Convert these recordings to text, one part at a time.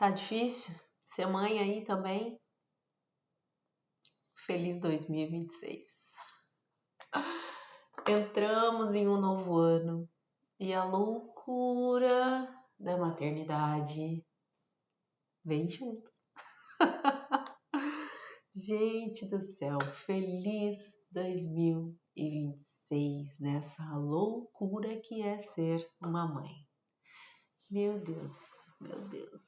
Tá difícil ser mãe aí também? Feliz 2026. Entramos em um novo ano e a loucura da maternidade vem junto. Gente do céu, feliz 2026 nessa loucura que é ser uma mãe. Meu Deus, meu Deus.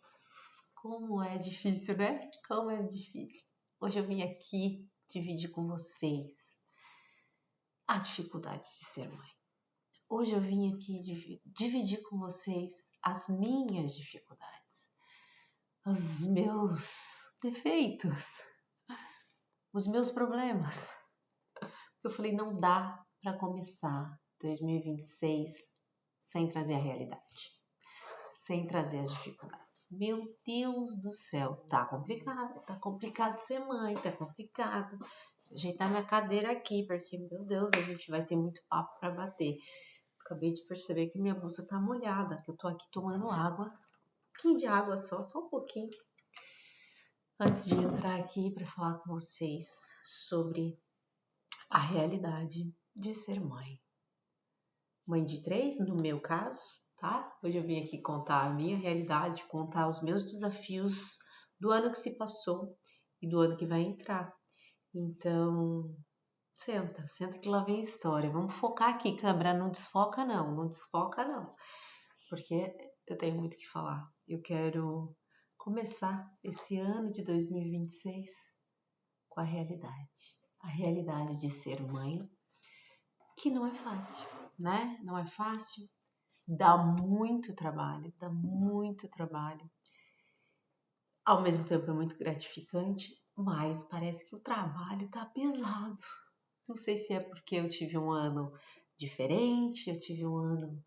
Como é difícil, né? Como é difícil. Hoje eu vim aqui dividir com vocês a dificuldade de ser mãe. Hoje eu vim aqui dividir com vocês as minhas dificuldades, os meus defeitos, os meus problemas. Eu falei, não dá para começar 2026 sem trazer a realidade, sem trazer as dificuldades. Meu Deus do céu, tá complicado ser mãe, tá complicado. Vou ajeitar minha cadeira aqui, porque, meu Deus, a gente vai ter muito papo para bater. Acabei de perceber que minha blusa tá molhada, que eu tô aqui tomando água. Um pouquinho de água só um pouquinho. Antes de entrar aqui para falar com vocês sobre a realidade de ser mãe. Mãe de 3, no meu caso, tá? Hoje eu vim aqui contar a minha realidade, contar os meus desafios do ano que se passou e do ano que vai entrar. Então, senta que lá vem a história. Vamos focar aqui, câmera, não desfoca não. Porque eu tenho muito o que falar. Eu quero começar esse ano de 2026 com a realidade de ser mãe, que não é fácil, né? Não é fácil, dá muito trabalho. Ao mesmo tempo é muito gratificante, mas parece que o trabalho tá pesado. Não sei se é porque eu tive um ano diferente, eu tive um ano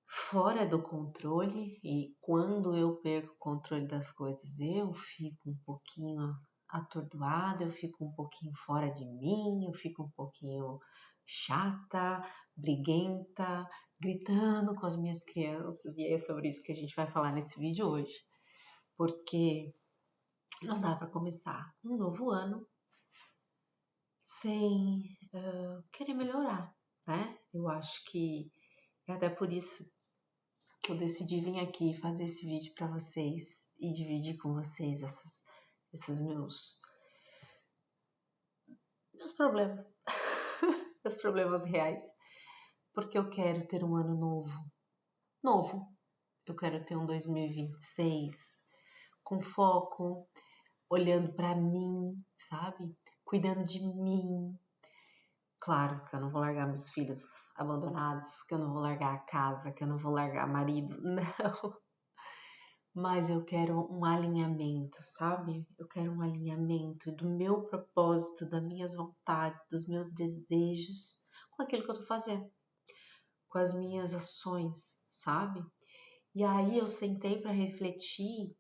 fora do controle, e quando eu perco o controle das coisas, eu fico um pouquinho atordoada, eu fico um pouquinho fora de mim, eu fico um pouquinho chata, briguenta, gritando com as minhas crianças, e é sobre isso que a gente vai falar nesse vídeo hoje, porque não dá para começar um novo ano sem querer melhorar, né? Eu acho que é até por isso eu decidi vir aqui fazer esse vídeo para vocês e dividir com vocês esses meus problemas, meus problemas reais, porque eu quero ter um ano novo. Eu quero ter um 2026 com foco, olhando para mim, sabe? Cuidando de mim. Claro que eu não vou largar meus filhos abandonados, que eu não vou largar a casa, que eu não vou largar marido, não. Mas eu quero um alinhamento, sabe? Eu quero um alinhamento do meu propósito, das minhas vontades, dos meus desejos com aquilo que eu tô fazendo, com as minhas ações, sabe? E aí eu sentei para refletir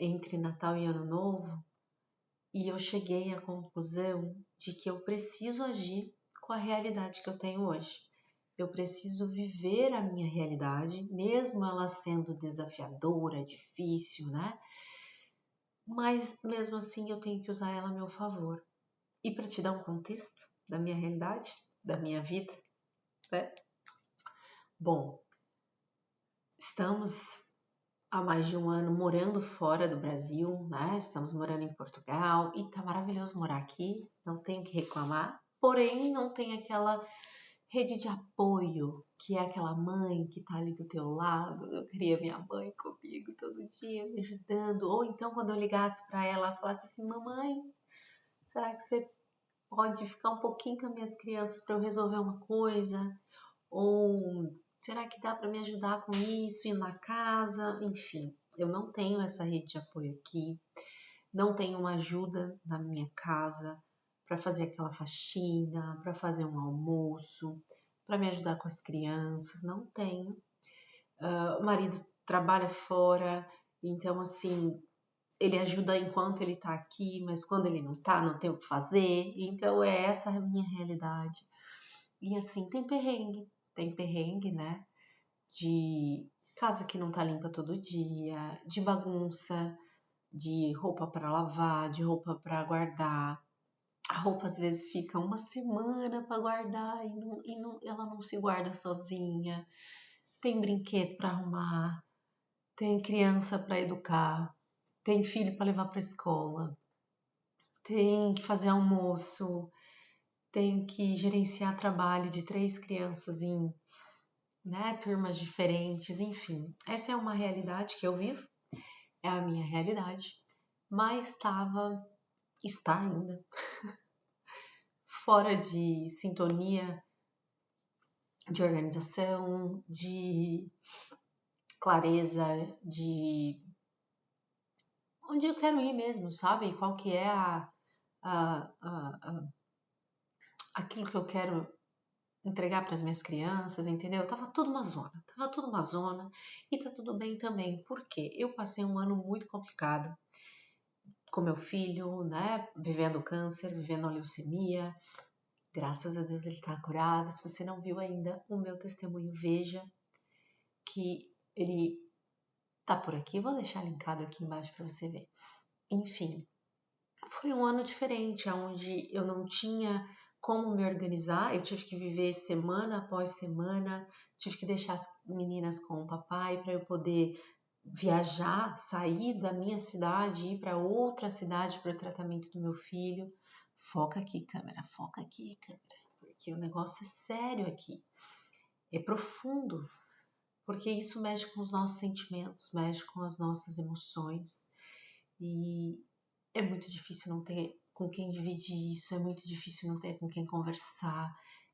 entre Natal e Ano Novo e eu cheguei à conclusão de que eu preciso agir com a realidade que eu tenho hoje. Eu preciso viver a minha realidade, mesmo ela sendo desafiadora, difícil, né? Mas mesmo assim eu tenho que usar ela a meu favor. E para te dar um contexto da minha realidade, da minha vida, né? Bom, estamos há mais de um ano morando fora do Brasil, né? Estamos morando em Portugal e tá maravilhoso morar aqui, não tenho que reclamar. Porém, não tem aquela rede de apoio, que é aquela mãe que tá ali do teu lado. Eu queria minha mãe comigo todo dia, me ajudando. Ou então, quando eu ligasse para ela, falasse assim: mamãe, será que você pode ficar um pouquinho com as minhas crianças para eu resolver uma coisa? Ou será que dá para me ajudar com isso, ir na casa? Enfim, eu não tenho essa rede de apoio aqui, não tenho uma ajuda na minha casa para fazer aquela faxina, para fazer um almoço, para me ajudar com as crianças, não tenho. O marido trabalha fora, então assim, ele ajuda enquanto ele tá aqui, mas quando ele não tá, não tem o que fazer. Então é essa a minha realidade. E assim, tem perrengue, né? De casa que não tá limpa todo dia, de bagunça, de roupa para lavar, de roupa para guardar. A roupa às vezes fica uma semana para guardar ela não se guarda sozinha. Tem brinquedo para arrumar, tem criança para educar, tem filho para levar para escola, tem que fazer almoço, tem que gerenciar trabalho de 3 crianças em, né, turmas diferentes, enfim. Essa é uma realidade que eu vivo, é a minha realidade, mas está ainda fora de sintonia, de organização, de clareza, de onde eu quero ir mesmo, sabe? Qual que é aquilo que eu quero entregar para as minhas crianças, entendeu? Tava tudo uma zona e tá tudo bem também, porque eu passei um ano muito complicado com meu filho, né? Vivendo câncer, vivendo a leucemia. Graças a Deus ele tá curado. Se você não viu ainda o meu testemunho, veja que ele tá por aqui. Vou deixar linkado aqui embaixo para você ver. Enfim, foi um ano diferente, onde eu não tinha como me organizar, eu tive que viver semana após semana, tive que deixar as meninas com o papai para eu poder viajar, sair da minha cidade, ir para outra cidade para o tratamento do meu filho. Foca aqui, câmera, porque o negócio é sério aqui, é profundo, porque isso mexe com os nossos sentimentos, mexe com as nossas emoções e é muito difícil não ter com quem dividir isso, é muito difícil não ter com quem conversar,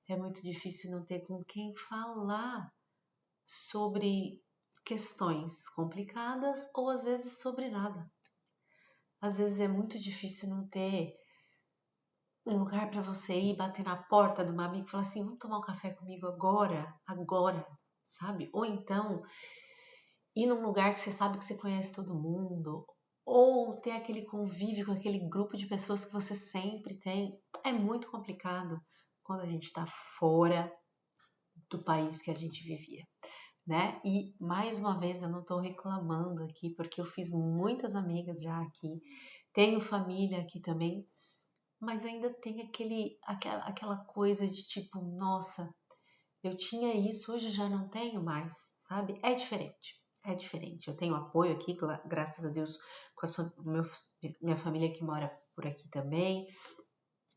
é muito difícil não ter com quem falar sobre questões complicadas ou às vezes sobre nada. Às vezes é muito difícil não ter um lugar para você ir bater na porta de uma amiga e falar assim, vamos tomar um café comigo agora, sabe? Ou então ir num lugar que você sabe que você conhece todo mundo, ou ter aquele convívio com aquele grupo de pessoas que você sempre tem. É muito complicado quando a gente está fora do país que a gente vivia, né? E mais uma vez eu não estou reclamando aqui, porque eu fiz muitas amigas já aqui, tenho família aqui também, mas ainda tem aquela coisa de tipo, nossa, eu tinha isso, hoje já não tenho mais, sabe? É diferente. É diferente. Eu tenho apoio aqui, graças a Deus, com minha família que mora por aqui também.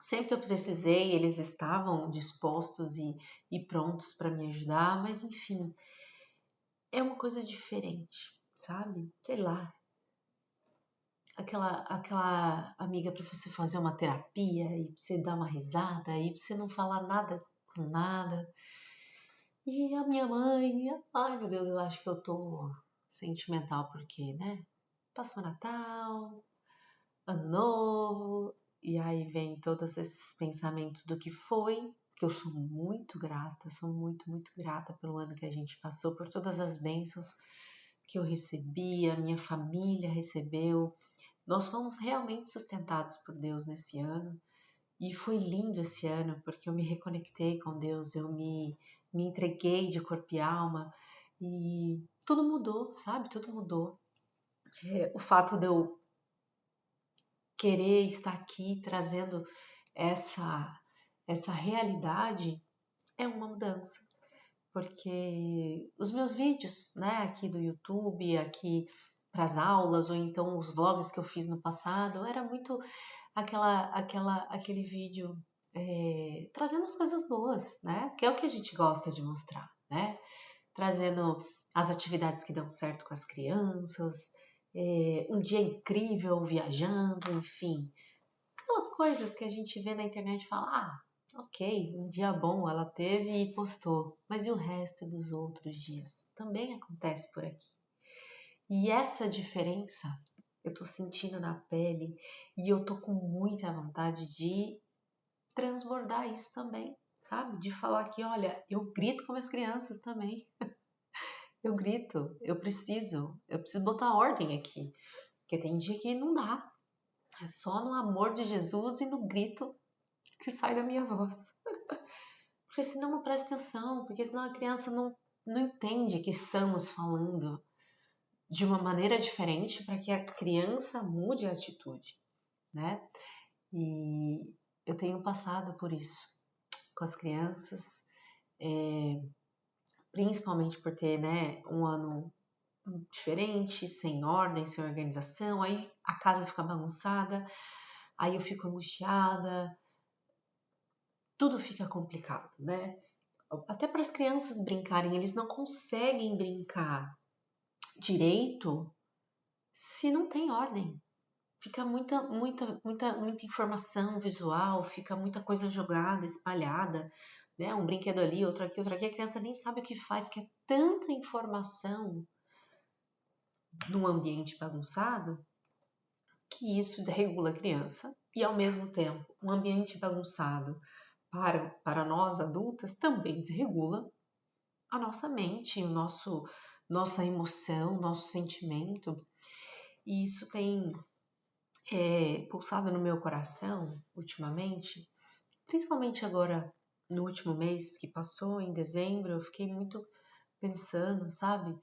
Sempre que eu precisei, eles estavam dispostos e prontos para me ajudar, mas enfim, é uma coisa diferente, sabe? Sei lá, aquela amiga para você fazer uma terapia e pra você dar uma risada e pra você não falar nada com nada. E a minha mãe, ai meu Deus, eu acho que eu tô sentimental porque, né? Passou Natal, Ano Novo, e aí vem todos esses pensamentos do que foi, que eu sou muito grata, sou muito, muito grata pelo ano que a gente passou, por todas as bênçãos que eu recebi, a minha família recebeu. Nós fomos realmente sustentados por Deus nesse ano. E foi lindo esse ano, porque eu me reconectei com Deus, me entreguei de corpo e alma e tudo mudou, sabe? Tudo mudou. O fato de eu querer estar aqui trazendo essa realidade é uma mudança, porque os meus vídeos, né, aqui do YouTube, aqui para as aulas ou então os vlogs que eu fiz no passado, era muito aquele vídeo trazendo as coisas boas, né? Que é o que a gente gosta de mostrar, né? Trazendo as atividades que dão certo com as crianças, um dia incrível viajando, enfim. Aquelas coisas que a gente vê na internet e fala, ok, um dia bom ela teve e postou, mas e o resto dos outros dias? Também acontece por aqui. E essa diferença eu tô sentindo na pele e eu tô com muita vontade de transbordar isso também, sabe? De falar que, olha, eu grito com as crianças também. Eu grito, eu preciso botar ordem aqui, porque tem dia que não dá. É só no amor de Jesus e no grito que sai da minha voz. Porque senão não presta atenção, porque senão a criança não entende que estamos falando de uma maneira diferente para que a criança mude a atitude, né? E eu tenho passado por isso com as crianças, principalmente por ter, né, um ano diferente, sem ordem, sem organização, aí a casa fica bagunçada, aí eu fico angustiada, tudo fica complicado, né? Até para as crianças brincarem, eles não conseguem brincar direito se não tem ordem. Fica muita informação visual, fica muita coisa jogada, espalhada, né? Um brinquedo ali, outro aqui, a criança nem sabe o que faz, porque é tanta informação num ambiente bagunçado que isso desregula a criança e, ao mesmo tempo, um ambiente bagunçado para nós adultas também desregula a nossa mente, nossa emoção, nosso sentimento. E isso tem pulsado no meu coração ultimamente, principalmente agora no último mês que passou, em dezembro, eu fiquei muito pensando, sabe?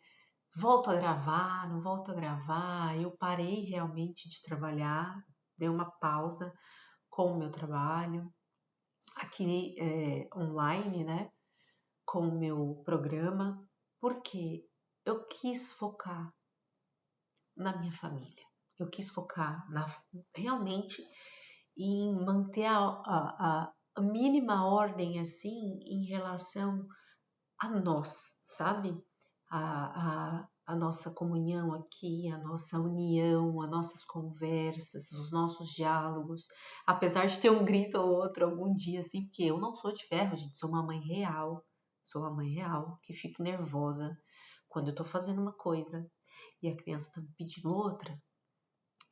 Volto a gravar, não volto a gravar. Eu parei realmente de trabalhar, dei uma pausa com o meu trabalho, aqui online, né? Com o meu programa, porque eu quis focar na minha família. Eu quis focar realmente em manter a mínima ordem assim em relação a nós, sabe? A nossa comunhão aqui, a nossa união, as nossas conversas, os nossos diálogos. Apesar de ter um grito ou outro algum dia, assim, porque eu não sou de ferro, gente, sou uma mãe real. Sou uma mãe real que fico nervosa quando eu tô fazendo uma coisa e a criança tá me pedindo outra.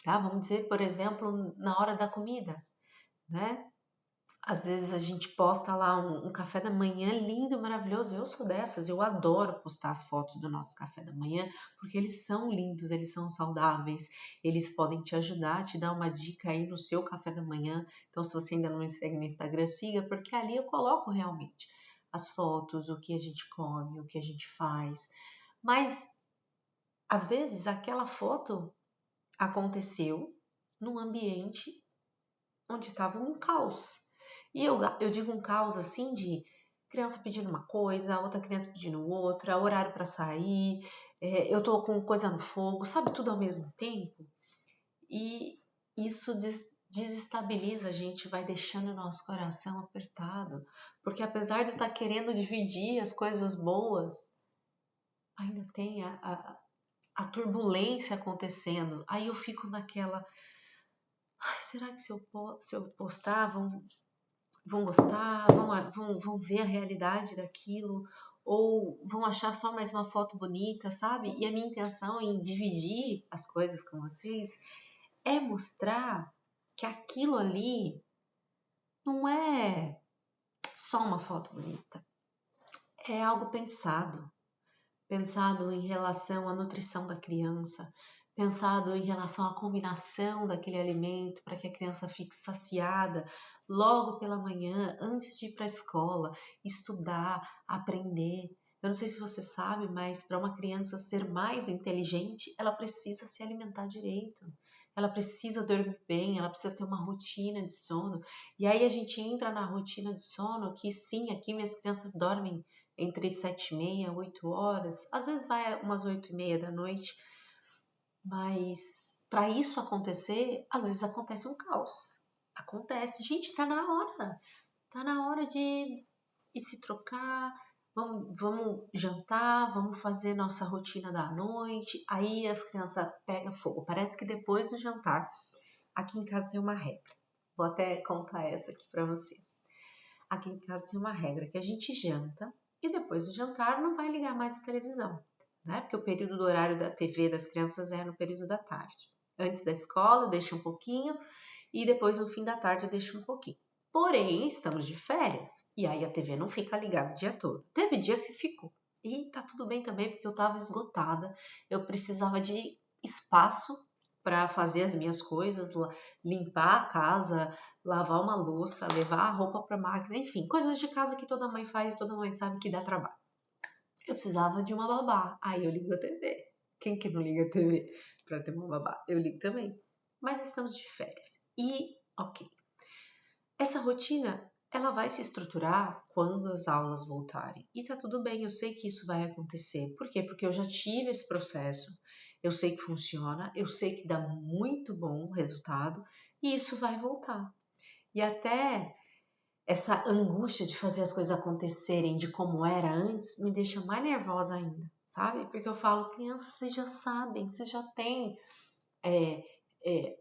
Tá? Vamos dizer, por exemplo, na hora da comida, né? Às vezes a gente posta lá um café da manhã lindo, maravilhoso. Eu sou dessas, eu adoro postar as fotos do nosso café da manhã, porque eles são lindos, eles são saudáveis, eles podem te ajudar, te dar uma dica aí no seu café da manhã. Então, se você ainda não me segue no Instagram, siga, porque ali eu coloco realmente as fotos, o que a gente come, o que a gente faz. Mas, às vezes, aquela foto aconteceu num ambiente onde estava um caos. E eu digo um caos assim de criança pedindo uma coisa, outra criança pedindo outra, horário para sair, eu tô com coisa no fogo, sabe, tudo ao mesmo tempo. E isso desestabiliza a gente, vai deixando o nosso coração apertado, porque apesar de eu estar querendo dividir as coisas boas, ainda tem a turbulência acontecendo. Aí eu fico naquela, ai, será que se eu postar vão gostar, vão ver a realidade daquilo, ou vão achar só mais uma foto bonita, sabe? E a minha intenção em dividir as coisas com vocês é mostrar que aquilo ali não é só uma foto bonita, é algo pensado em relação à nutrição da criança, pensado em relação à combinação daquele alimento para que a criança fique saciada logo pela manhã, antes de ir para a escola, estudar, aprender. Eu não sei se você sabe, mas para uma criança ser mais inteligente, ela precisa se alimentar direito. Ela precisa dormir bem, ela precisa ter uma rotina de sono. E aí a gente entra na rotina de sono, que sim, aqui minhas crianças dormem entre 7h30 e 8 horas, às vezes vai umas 8h30 da noite, mas para isso acontecer, às vezes acontece um caos. Acontece, gente, tá na hora de ir se trocar, vamos jantar, vamos fazer nossa rotina da noite. Aí as crianças pegam fogo. Parece que depois do jantar, aqui em casa tem uma regra. Vou até contar essa aqui para vocês. Aqui em casa tem uma regra que a gente janta e depois do jantar não vai ligar mais a televisão, né? Porque o período do horário da TV das crianças é no período da tarde. Antes da escola, eu deixo um pouquinho e depois no fim da tarde eu deixo um pouquinho. Porém, estamos de férias e aí a TV não fica ligada o dia todo. Teve dia que ficou. E tá tudo bem também, porque eu estava esgotada, eu precisava de espaço para fazer as minhas coisas, limpar a casa, lavar uma louça, levar a roupa para a máquina, enfim, coisas de casa que toda mãe faz, toda mãe sabe que dá trabalho. eu precisava de uma babá. Aí eu ligo a TV. Quem que não liga a TV para ter uma babá? Eu ligo também. Mas estamos de férias. E, ok. Essa rotina, ela vai se estruturar quando as aulas voltarem. E tá tudo bem, eu sei que isso vai acontecer. Por quê? Porque eu já tive esse processo, eu sei que funciona, eu sei que dá muito bom resultado e isso vai voltar. E até essa angústia de fazer as coisas acontecerem de como era antes me deixa mais nervosa ainda, sabe? Porque eu falo, crianças, vocês já sabem, vocês já têm é, é,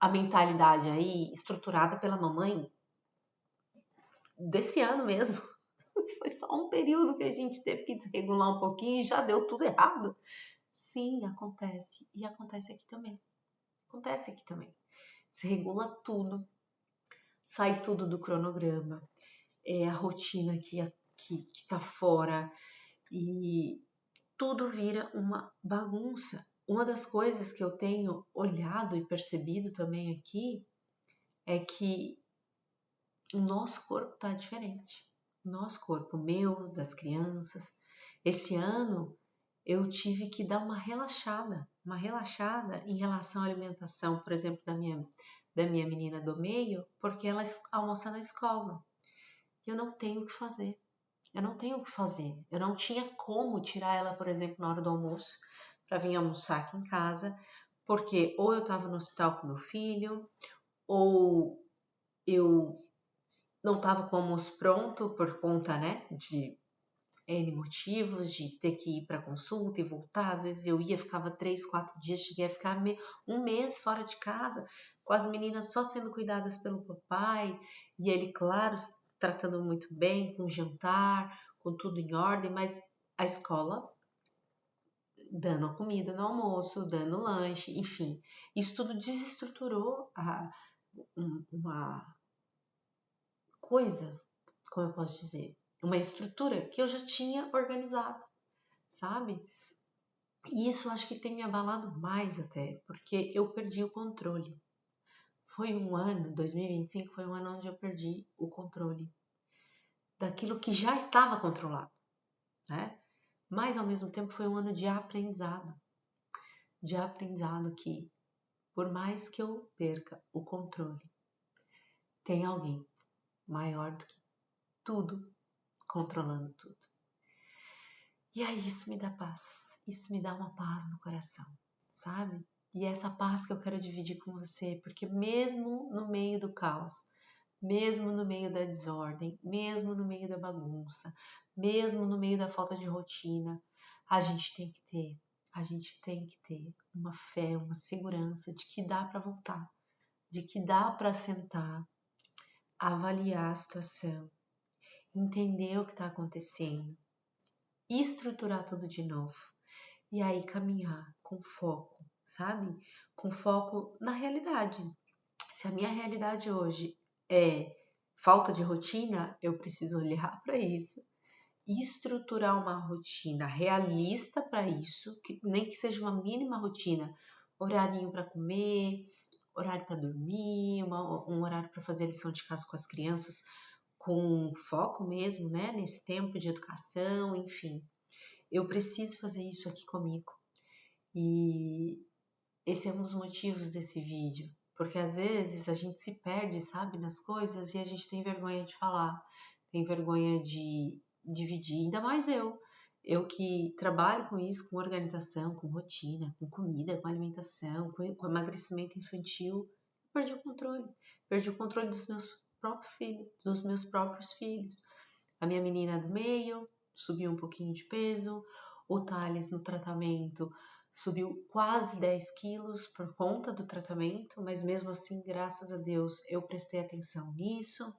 a mentalidade aí estruturada pela mamãe desse ano mesmo. Foi só um período que a gente teve que desregular um pouquinho e já deu tudo errado. Sim, acontece. E acontece aqui também. Acontece aqui também. Se regula tudo, sai tudo do cronograma, é a rotina que tá fora e tudo vira uma bagunça. Uma das coisas que eu tenho olhado e percebido também aqui é que o nosso corpo tá diferente. O nosso corpo, meu, das crianças. Esse ano eu tive que dar uma relaxada em relação à alimentação, por exemplo, da minha menina do meio, porque ela almoça na escola. Eu não tenho o que fazer. Eu não tenho o que fazer. Eu não tinha como tirar ela, por exemplo, na hora do almoço, para vir almoçar aqui em casa, porque ou eu estava no hospital com meu filho, ou eu não estava com o almoço pronto por conta, né, de N motivos, de ter que ir para consulta e voltar. Às vezes eu ia, ficava 3, 4 dias, cheguei a ficar um mês fora de casa, com as meninas só sendo cuidadas pelo papai, e ele, claro, tratando muito bem, com jantar, com tudo em ordem, mas a escola dando a comida no almoço, dando lanche, enfim. Isso tudo desestruturou uma coisa, como eu posso dizer, uma estrutura que eu já tinha organizado, sabe? E isso acho que tem me abalado mais até, porque eu perdi o controle. Foi um ano, 2025 foi um ano onde eu perdi o controle daquilo que já estava controlado, né? Mas ao mesmo tempo foi um ano de aprendizado que por mais que eu perca o controle, tem alguém maior do que tudo controlando tudo. E aí isso me dá paz, isso me dá uma paz no coração, sabe? E é essa paz que eu quero dividir com você, porque mesmo no meio do caos, mesmo no meio da desordem, mesmo no meio da bagunça, mesmo no meio da falta de rotina, a gente tem que ter, a gente tem que ter uma fé, uma segurança de que dá para voltar, de que dá para sentar, avaliar a situação, entender o que está acontecendo, estruturar tudo de novo. E aí caminhar com foco, sabe? Com foco na realidade. Se a minha realidade hoje é falta de rotina, eu preciso olhar para isso e estruturar uma rotina realista para isso, que nem que seja uma mínima rotina, horarinho para comer, horário para dormir, um horário para fazer a lição de casa com as crianças, com foco mesmo, né, nesse tempo de educação, enfim. Eu preciso fazer isso aqui comigo. E esse é um dos motivos desse vídeo, porque às vezes a gente se perde, sabe, nas coisas e a gente tem vergonha de falar, tem vergonha de dividir, ainda mais eu que trabalho com isso, com organização, com rotina, com comida, com alimentação, com emagrecimento infantil, perdi o controle dos meus próprios filhos. A minha menina do meio subiu um pouquinho de peso, o Thales no tratamento subiu quase 10 quilos por conta do tratamento, mas mesmo assim, graças a Deus, eu prestei atenção nisso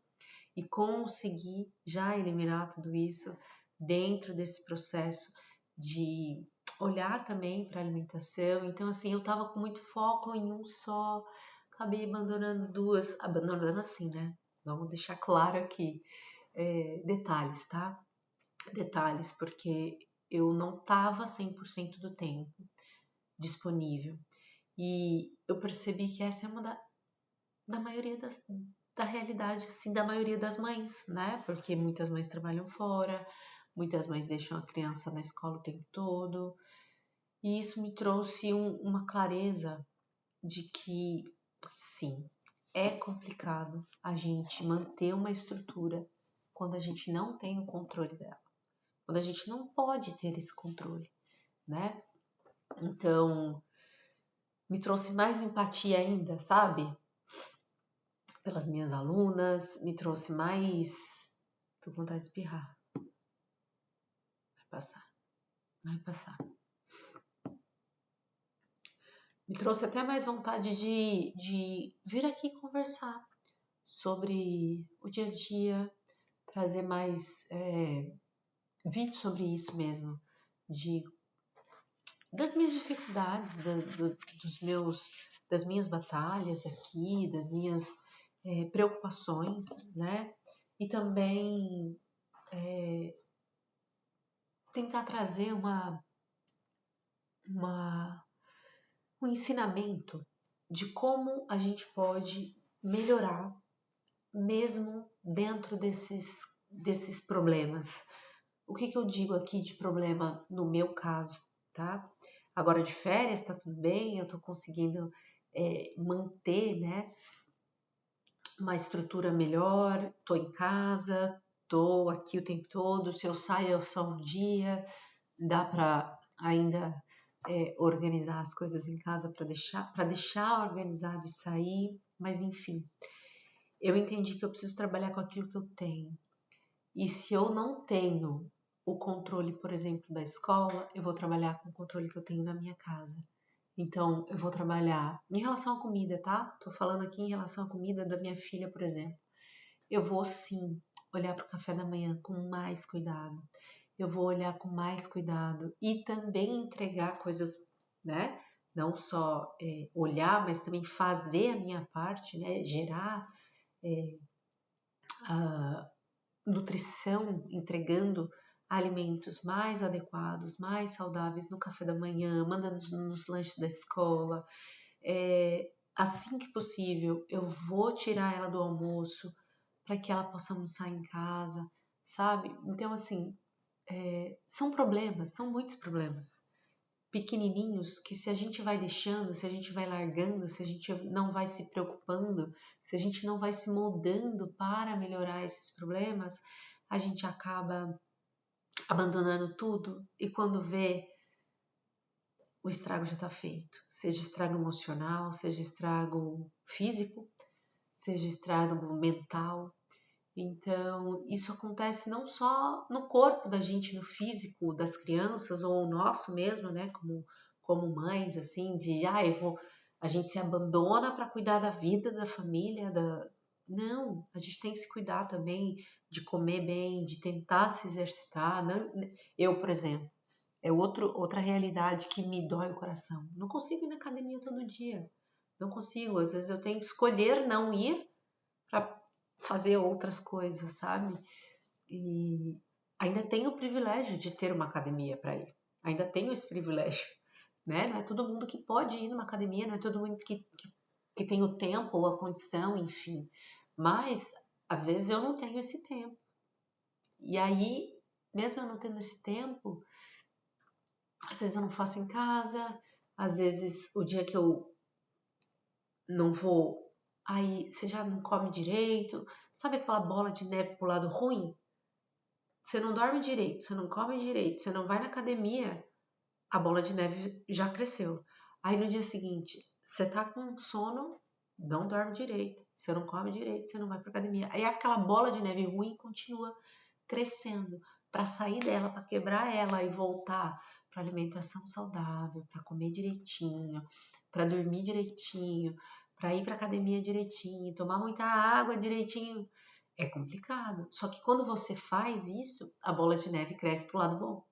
e consegui já eliminar tudo isso dentro desse processo de olhar também para a alimentação. Então, assim, eu tava com muito foco em um só, acabei abandonando duas, abandonando assim, né? Vamos deixar claro aqui, detalhes, tá? Detalhes, porque eu não tava 100% do tempo disponível. E eu percebi que essa é uma da maioria da realidade, assim, da maioria das mães, né? Porque muitas mães trabalham fora, Muitas mães deixam a criança na escola o tempo todo. E isso me trouxe uma clareza de que, sim, é complicado a gente manter uma estrutura quando a gente não tem o controle dela, quando a gente não pode ter esse controle, né? Então, me trouxe mais empatia ainda, sabe? Pelas minhas alunas, me trouxe mais. Tô com vontade de espirrar. Vai passar, vai passar. Me trouxe até mais vontade de vir aqui conversar sobre o dia a dia, trazer mais vídeos sobre isso mesmo, das minhas dificuldades, das minhas batalhas aqui, das minhas preocupações, né? E também tentar trazer um ensinamento de como a gente pode melhorar mesmo dentro desses problemas. O que eu digo aqui de problema no meu caso, tá? Agora de férias tá tudo bem, eu tô conseguindo manter, né, uma estrutura melhor, tô em casa, tô aqui o tempo todo, se eu saio é só um dia, dá para ainda organizar as coisas em casa para deixar organizado e sair, mas enfim, eu entendi que eu preciso trabalhar com aquilo que eu tenho. E se eu não tenho o controle, por exemplo, da escola, eu vou trabalhar com o controle que eu tenho na minha casa. Então, eu vou trabalhar em relação à comida, tá? Tô falando aqui em relação à comida da minha filha, por exemplo. Eu vou sim olhar para o café da manhã com mais cuidado. Eu vou olhar com mais cuidado e também entregar coisas, né? Não só olhar, mas também fazer a minha parte, né? Gerar a nutrição, entregando alimentos mais adequados, mais saudáveis no café da manhã, mandando nos lanches da escola. Assim que possível, eu vou tirar ela do almoço para que ela possa almoçar em casa, sabe? Então, assim, são problemas, são muitos problemas pequenininhos que se a gente vai deixando, se a gente vai largando, se a gente não vai se preocupando, se a gente não vai se moldando para melhorar esses problemas, a gente acaba abandonando tudo e quando vê, o estrago já está feito. Seja estrago emocional, seja estrago físico, seja estrago mental. Então, isso acontece não só no corpo da gente, no físico das crianças, ou o nosso mesmo, né? Como mães, assim, a gente se abandona para cuidar da vida, da família, Não, a gente tem que se cuidar também de comer bem, de tentar se exercitar. Eu, por exemplo, outra realidade que me dói o coração. Não consigo ir na academia todo dia. Não consigo. Às vezes eu tenho que escolher não ir para fazer outras coisas, sabe? E ainda tenho o privilégio de ter uma academia para ir. Ainda tenho esse privilégio, né? Não é todo mundo que pode ir numa academia, não é todo mundo que tem o tempo ou a condição, enfim. Mas, às vezes, eu não tenho esse tempo. E aí, mesmo eu não tendo esse tempo, às vezes eu não faço em casa, às vezes o dia que eu não vou, aí você já não come direito. Sabe aquela bola de neve pro lado ruim? Você não dorme direito, você não come direito, você não vai na academia, a bola de neve já cresceu. Aí no dia seguinte, você tá com sono, não dorme direito, você não come direito, você não vai pra academia. Aí aquela bola de neve ruim continua crescendo. Para sair dela, para quebrar ela e voltar para alimentação saudável, para comer direitinho, para dormir direitinho, para ir para academia direitinho, tomar muita água direitinho, é complicado. Só que quando você faz isso, a bola de neve cresce pro lado bom,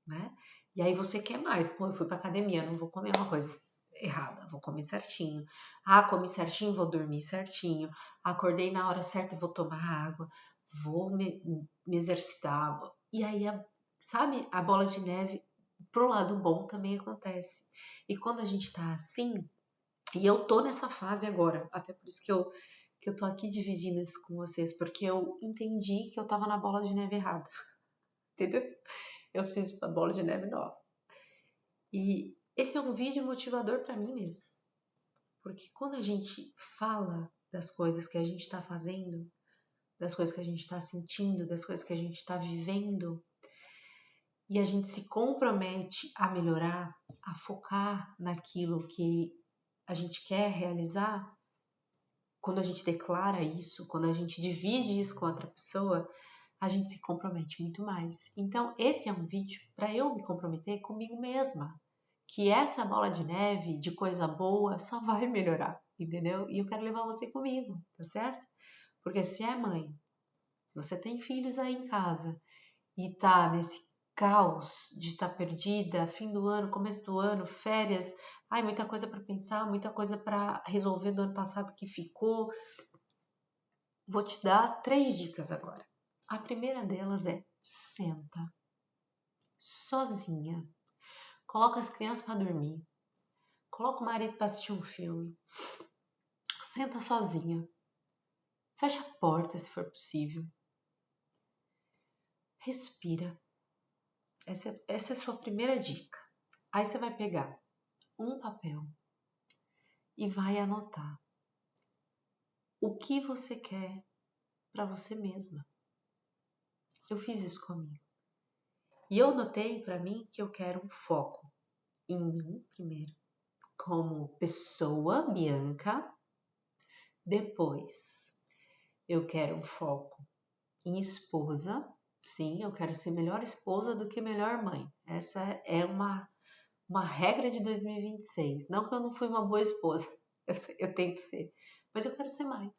né? E aí você quer mais. Pô, eu fui pra academia, não vou comer uma coisa errada, vou comer certinho. Ah, comi certinho, vou dormir certinho. Acordei na hora certa, vou tomar água, vou me exercitar. E aí, sabe, a bola de neve pro lado bom também acontece. E quando a gente tá assim, e eu tô nessa fase agora, até por isso que eu tô aqui dividindo isso com vocês, porque eu entendi que eu tava na bola de neve errada. entendeu? Eu preciso para bola de neve nova. E esse é um vídeo motivador para mim mesmo. Porque quando a gente fala das coisas que a gente está fazendo, das coisas que a gente está sentindo, das coisas que a gente está vivendo, e a gente se compromete a melhorar, a focar naquilo que a gente quer realizar, quando a gente declara isso, quando a gente divide isso com outra pessoa, a gente se compromete muito mais. Então, esse é um vídeo para eu me comprometer comigo mesma, que essa bola de neve de coisa boa só vai melhorar, entendeu? E eu quero levar você comigo, tá certo? Porque se é mãe, se você tem filhos aí em casa e tá nesse caos de estar perdida, fim do ano, começo do ano, férias, ai, muita coisa para pensar, muita coisa para resolver do ano passado que ficou, vou te dar 3 dicas agora. A primeira delas é: senta sozinha, coloca as crianças para dormir, coloca o marido para assistir um filme, senta sozinha, fecha a porta se for possível, respira. Essa é a sua primeira dica. Aí você vai pegar um papel e vai anotar o que você quer para você mesma. Eu fiz isso comigo. E eu notei para mim que eu quero um foco em mim primeiro, como pessoa, Bianca. Depois, eu quero um foco em esposa. Sim, eu quero ser melhor esposa do que melhor mãe. Essa é uma regra de 2026. Não que eu não fui uma boa esposa, eu tento ser, mas eu quero ser mais,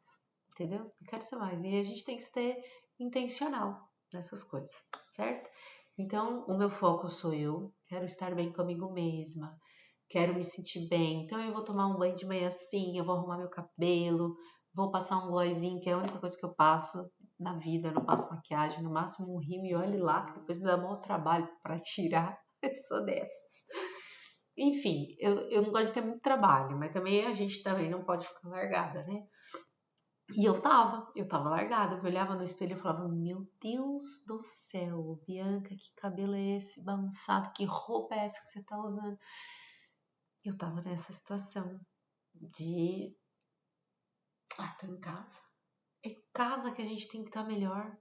entendeu? Eu quero ser mais. E a gente tem que ser intencional nessas coisas, certo? Então, o meu foco sou eu, quero estar bem comigo mesma, quero me sentir bem. Então, eu vou tomar um banho de manhã assim, eu vou arrumar meu cabelo, vou passar um glossinho, que é a única coisa que eu passo na vida, eu não passo maquiagem, no máximo um rímel e olhe lá, que depois me dá maior trabalho para tirar. Eu sou dessas. Enfim, eu não gosto de ter muito trabalho, mas também a gente também não pode ficar largada, né? E eu tava largada, eu me olhava no espelho e falava: meu Deus do céu, Bianca, que cabelo é esse bagunçado? Que roupa é essa que você tá usando? Eu tava nessa situação de, tô em casa. É em casa que a gente tem que estar melhor.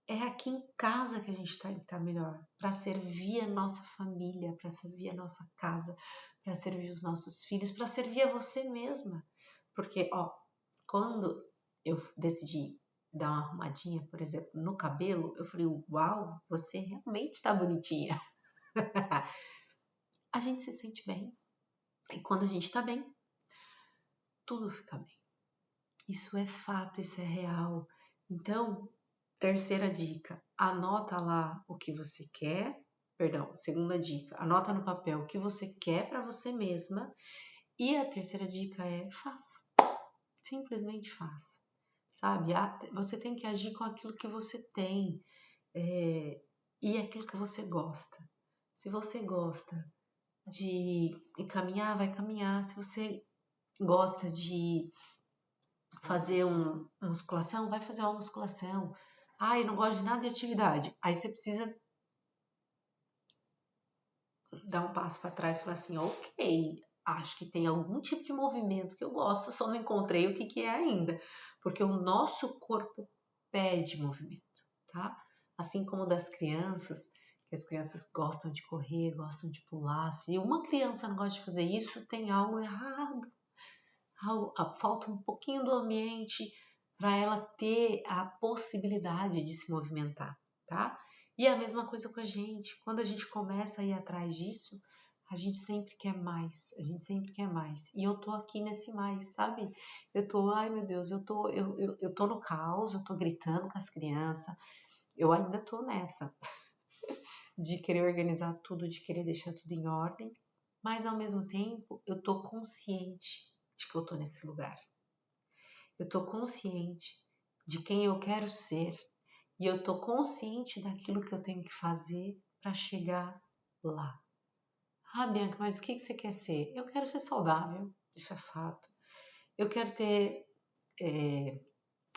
É aqui em casa que a gente tem que estar melhor, para servir a nossa família, para servir a nossa casa, para servir os nossos filhos, para servir a você mesma. Porque, quando eu decidi dar uma arrumadinha, por exemplo, no cabelo, eu falei: uau, você realmente está bonitinha. A gente se sente bem. E quando a gente está bem, tudo fica bem. Isso é fato, isso é real. Então, terceira dica, anota lá o que você quer. Perdão, segunda dica, anota no papel o que você quer para você mesma. E a terceira dica é: faça. Simplesmente faça. Sabe? Você tem que agir com aquilo que você tem e aquilo que você gosta. Se você gosta de caminhar, vai caminhar. Se você gosta de fazer uma musculação, vai fazer uma musculação. Eu não gosto de nada de atividade. Aí você precisa dar um passo para trás e falar assim: ok, acho que tem algum tipo de movimento que eu gosto, só não encontrei o que é ainda. Porque o nosso corpo pede movimento, tá? Assim como das crianças, que as crianças gostam de correr, gostam de pular. Se uma criança não gosta de fazer isso, tem algo errado. Falta um pouquinho do ambiente para ela ter a possibilidade de se movimentar, tá? E a mesma coisa com a gente. Quando a gente começa a ir atrás disso, a gente sempre quer mais, a gente sempre quer mais. E eu tô aqui nesse mais, sabe? Ai meu Deus, eu tô no caos, eu tô gritando com as crianças, eu ainda tô nessa de querer organizar tudo, de querer deixar tudo em ordem, mas ao mesmo tempo eu tô consciente de que eu tô nesse lugar. Eu tô consciente de quem eu quero ser e eu tô consciente daquilo que eu tenho que fazer para chegar lá. Bianca, mas o que você quer ser? Eu quero ser saudável, isso é fato. Eu quero ter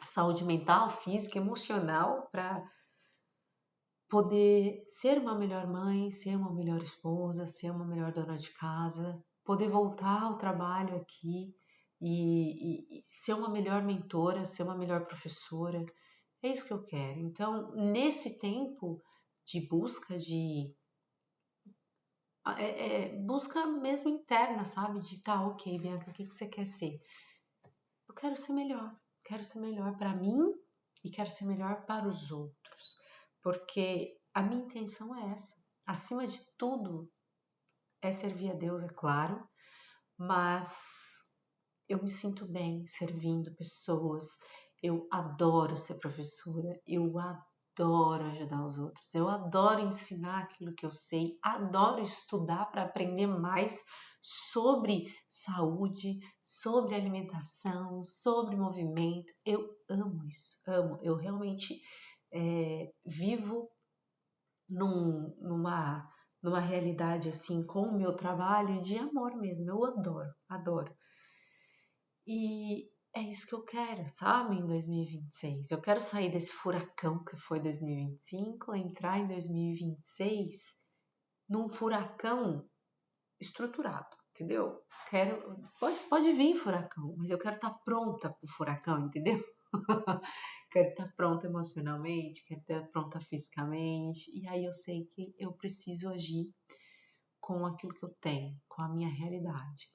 saúde mental, física, emocional para poder ser uma melhor mãe, ser uma melhor esposa, ser uma melhor dona de casa, poder voltar ao trabalho aqui e ser uma melhor mentora, ser uma melhor professora. É isso que eu quero. Então, nesse tempo de busca busca mesmo interna, sabe? De tá, ok, Bianca, o que você quer ser? Eu quero ser melhor. Quero ser melhor para mim e quero ser melhor para os outros. Porque a minha intenção é essa. Acima de tudo, é servir a Deus, é claro, mas eu me sinto bem servindo pessoas. Eu adoro ser professora, eu adoro ajudar os outros, eu adoro ensinar aquilo que eu sei, adoro estudar para aprender mais sobre saúde, sobre alimentação, sobre movimento. Eu amo isso, amo. Eu realmente vivo numa realidade assim com o meu trabalho de amor mesmo. Eu adoro, adoro. E é isso que eu quero, sabe, em 2026. Eu quero sair desse furacão que foi 2025, entrar em 2026 num furacão estruturado, entendeu? Pode vir furacão, mas eu quero estar pronta para o furacão, entendeu? Quero estar pronta emocionalmente, quero estar pronta fisicamente, e aí eu sei que eu preciso agir com aquilo que eu tenho, com a minha realidade,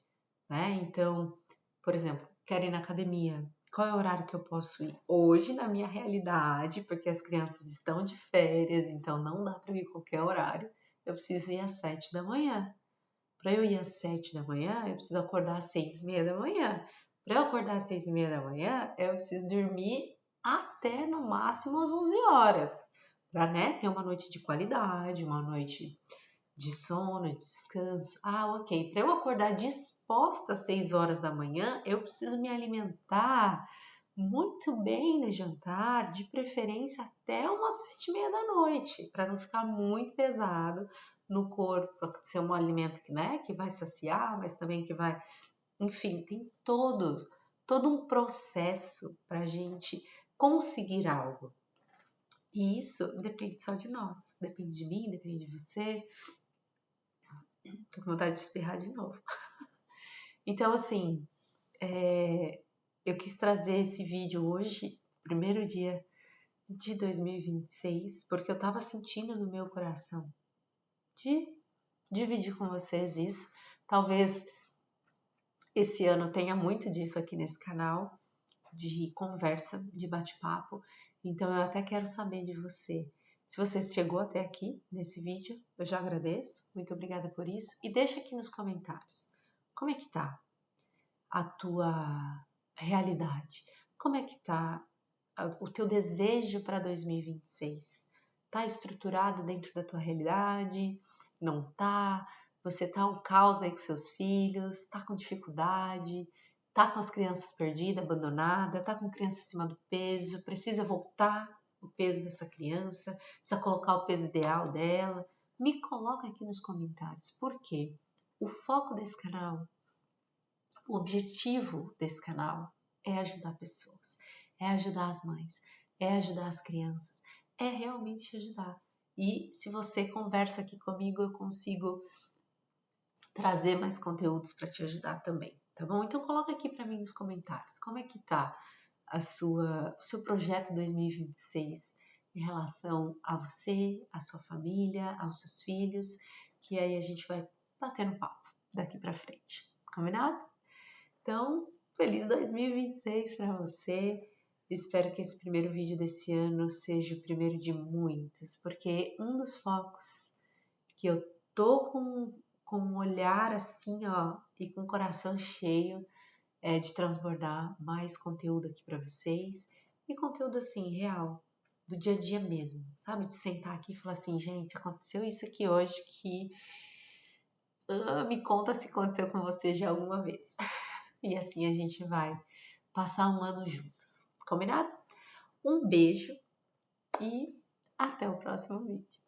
né? Então, por exemplo, quero ir na academia. Qual é o horário que eu posso ir? Hoje, na minha realidade, porque as crianças estão de férias, então não dá para ir qualquer horário, eu preciso ir às 7 da manhã. Para eu ir às 7 da manhã, eu preciso acordar às 6:30 da manhã. Para eu acordar às 6:30 da manhã, eu preciso dormir até no máximo às 11 horas. Para, né, ter uma noite de qualidade, uma noite de sono, de descanso. Ah, ok. Para eu acordar disposta às 6 horas da manhã, eu preciso me alimentar muito bem no jantar, de preferência até umas 7:30 da noite, para não ficar muito pesado no corpo, para ser um alimento que, né, que vai saciar, mas também que vai, enfim, tem todo um processo para a gente conseguir algo. E isso depende só de nós, depende de mim, depende de você. Tô com vontade de espirrar de novo. Então, assim, eu quis trazer esse vídeo hoje, primeiro dia de 2026, porque eu tava sentindo no meu coração de dividir com vocês isso. Talvez esse ano tenha muito disso aqui nesse canal, de conversa, de bate-papo. Então, eu até quero saber de você. Se você chegou até aqui nesse vídeo, eu já agradeço. Muito obrigada por isso. E deixa aqui nos comentários. Como é que tá a tua realidade? Como é que tá o teu desejo para 2026? Tá estruturado dentro da tua realidade? Não tá? Você tá um caos aí com seus filhos? Tá com dificuldade? Tá com as crianças perdidas, abandonadas? Tá com criança acima do peso? Precisa voltar o peso dessa criança? Precisa colocar o peso ideal dela? Me coloca aqui nos comentários. Por quê? O foco desse canal, o objetivo desse canal é ajudar pessoas, é ajudar as mães, é ajudar as crianças, é realmente ajudar. E se você conversa aqui comigo, eu consigo trazer mais conteúdos para te ajudar também, tá bom? Então coloca aqui para mim nos comentários como é que tá o seu projeto 2026 em relação a você, a sua família, aos seus filhos, que aí a gente vai batendo papo daqui para frente. Combinado? Então, feliz 2026 para você. Espero que esse primeiro vídeo desse ano seja o primeiro de muitos, porque um dos focos que eu tô com um olhar assim, ó, e com o coração cheio é de transbordar mais conteúdo aqui para vocês e conteúdo assim, real, do dia a dia mesmo, sabe? De sentar aqui e falar assim, gente, aconteceu isso aqui hoje que me conta se aconteceu com você já alguma vez. E assim a gente vai passar um ano juntas. Combinado? Um beijo e até o próximo vídeo.